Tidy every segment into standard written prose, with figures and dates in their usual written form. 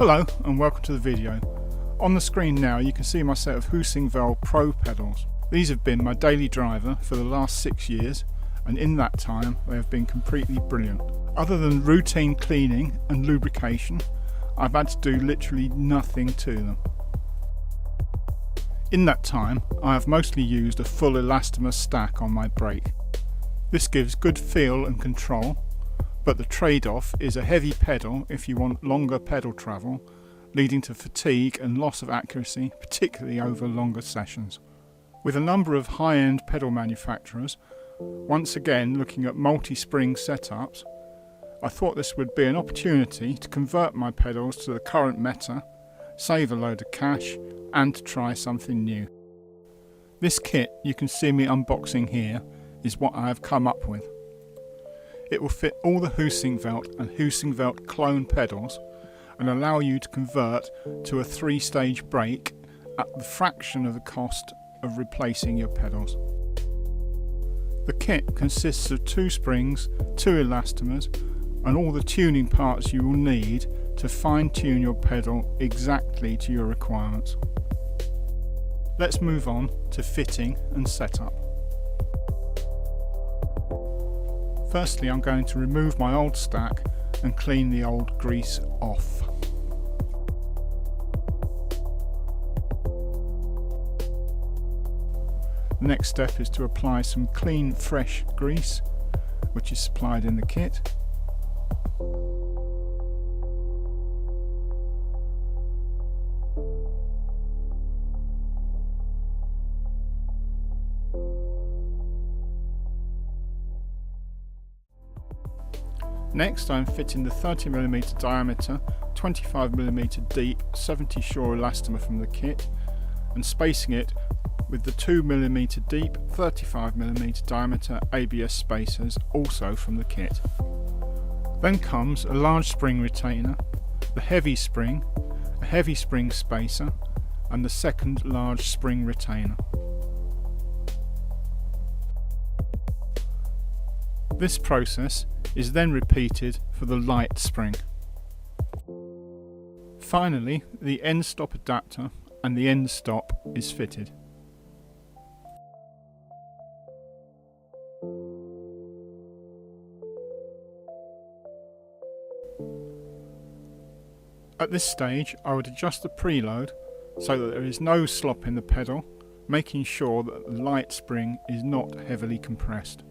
Hello and welcome to the video. On the screen now you can see my set of Heusinkveld Pro pedals. These have been my daily driver for the last 6 years, and in that time they have been completely brilliant. Other than routine cleaning and lubrication, I've had to do literally nothing to them. In that time I have mostly used a full elastomer stack on my brake. This gives good feel and control, but the trade-off is a heavy pedal if you want longer pedal travel, leading to fatigue and loss of accuracy, particularly over longer sessions. With a number of high-end pedal manufacturers, once again looking at multi-spring setups, I thought this would be an opportunity to convert my pedals to the current meta, save a load of cash, and to try something new. This kit you can see me unboxing here is what I have come up with. It will fit all the Heusinkveld and Heusinkveld clone pedals and allow you to convert to a 3-stage brake at the fraction of the cost of replacing your pedals. The kit consists of 2 springs, 2 elastomers and all the tuning parts you will need to fine-tune your pedal exactly to your requirements. Let's move on to fitting and setup. Firstly, I'm going to remove my old stack and clean the old grease off. The next step is to apply some clean, fresh grease, which is supplied in the kit. Next, I'm fitting the 30mm diameter, 25mm deep 70 Shore elastomer from the kit and spacing it with the 2mm deep 35mm diameter ABS spacers also from the kit. Then comes a large spring retainer, the heavy spring, a heavy spring spacer and the second large spring retainer. This process is then repeated for the light spring. Finally, the end stop adapter and the end stop is fitted. At this stage I would adjust the preload so that there is no slop in the pedal, making sure that the light spring is not heavily compressed.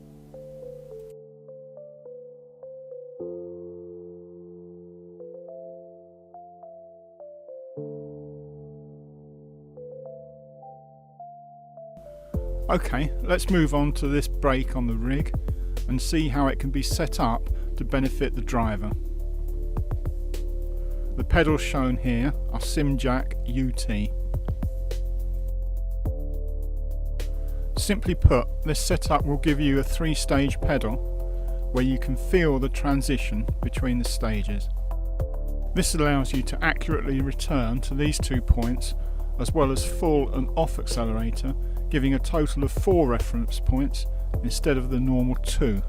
Okay, let's move on to this brake on the rig and see how it can be set up to benefit the driver. The pedals shown here are SimJack UT. Simply put, this setup will give you a 3-stage pedal where you can feel the transition between the stages. This allows you to accurately return to these 2 points as well as full and off accelerator, giving a total of 4 reference points instead of the normal 2.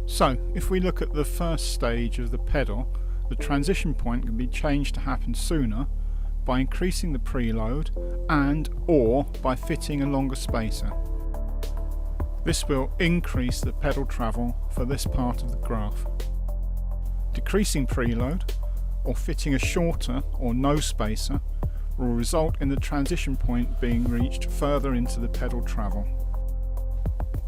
So, if we look at the first stage of the pedal, the transition point can be changed to happen sooner by increasing the preload and or by fitting a longer spacer. This will increase the pedal travel for this part of the graph. Decreasing preload or fitting a shorter or no spacer will result in the transition point being reached further into the pedal travel.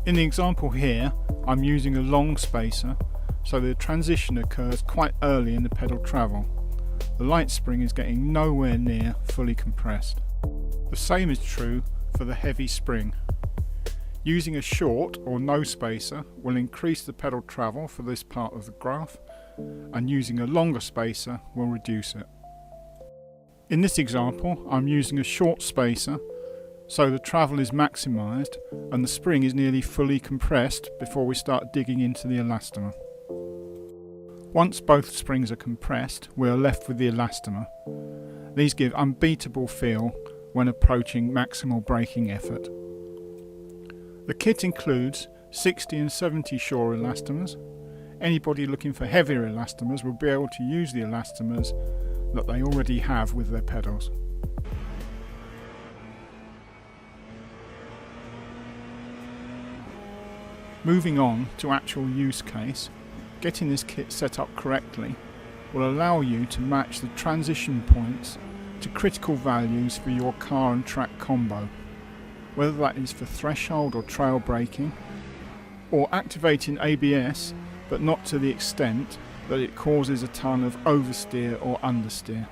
In the example here, I'm using a long spacer, so the transition occurs quite early in the pedal travel. The light spring is getting nowhere near fully compressed. The same is true for the heavy spring. Using a short or no spacer will increase the pedal travel for this part of the graph, and using a longer spacer will reduce it. In this example, I'm using a short spacer, so the travel is maximised and the spring is nearly fully compressed before we start digging into the elastomer. Once both springs are compressed, we are left with the elastomer. These give unbeatable feel when approaching maximal braking effort. The kit includes 60 and 70 Shore elastomers, anybody looking for heavier elastomers will be able to use the elastomers that they already have with their pedals. Moving on to actual use case, getting this kit set up correctly will allow you to match the transition points to critical values for your car and track combo, whether that is for threshold or trail braking, or activating ABS but not to the extent that it causes a ton of oversteer or understeer.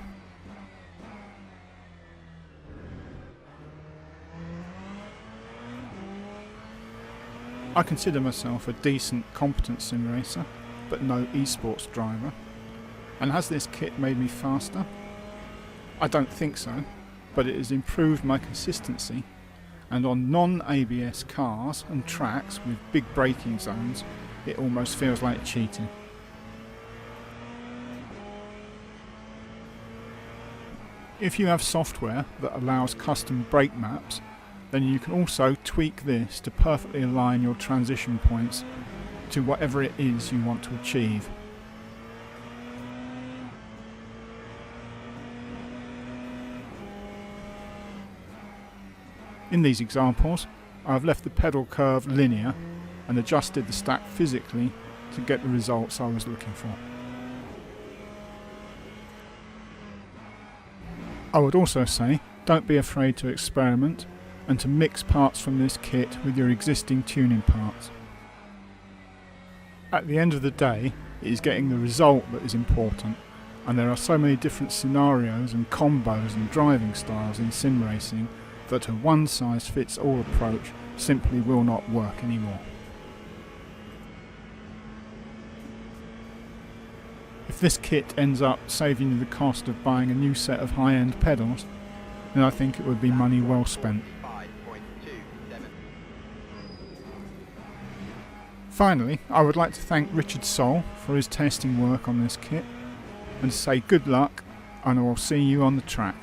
I consider myself a decent, competent sim racer, but no esports driver. And has this kit made me faster? I don't think so, but it has improved my consistency, and on non-ABS cars and tracks with big braking zones, it almost feels like cheating. If you have software that allows custom brake maps, then you can also tweak this to perfectly align your transition points to whatever it is you want to achieve. In these examples, I have left the pedal curve linear and adjusted the stack physically to get the results I was looking for. I would also say, don't be afraid to experiment and to mix parts from this kit with your existing tuning parts. At the end of the day, it is getting the result that is important, and there are so many different scenarios and combos and driving styles in sim racing that a one-size-fits-all approach simply will not work anymore. If this kit ends up saving you the cost of buying a new set of high-end pedals, then I think it would be money well spent. Finally, I would like to thank Richard Soul for his testing work on this kit, and to say good luck, and I will see you on the track.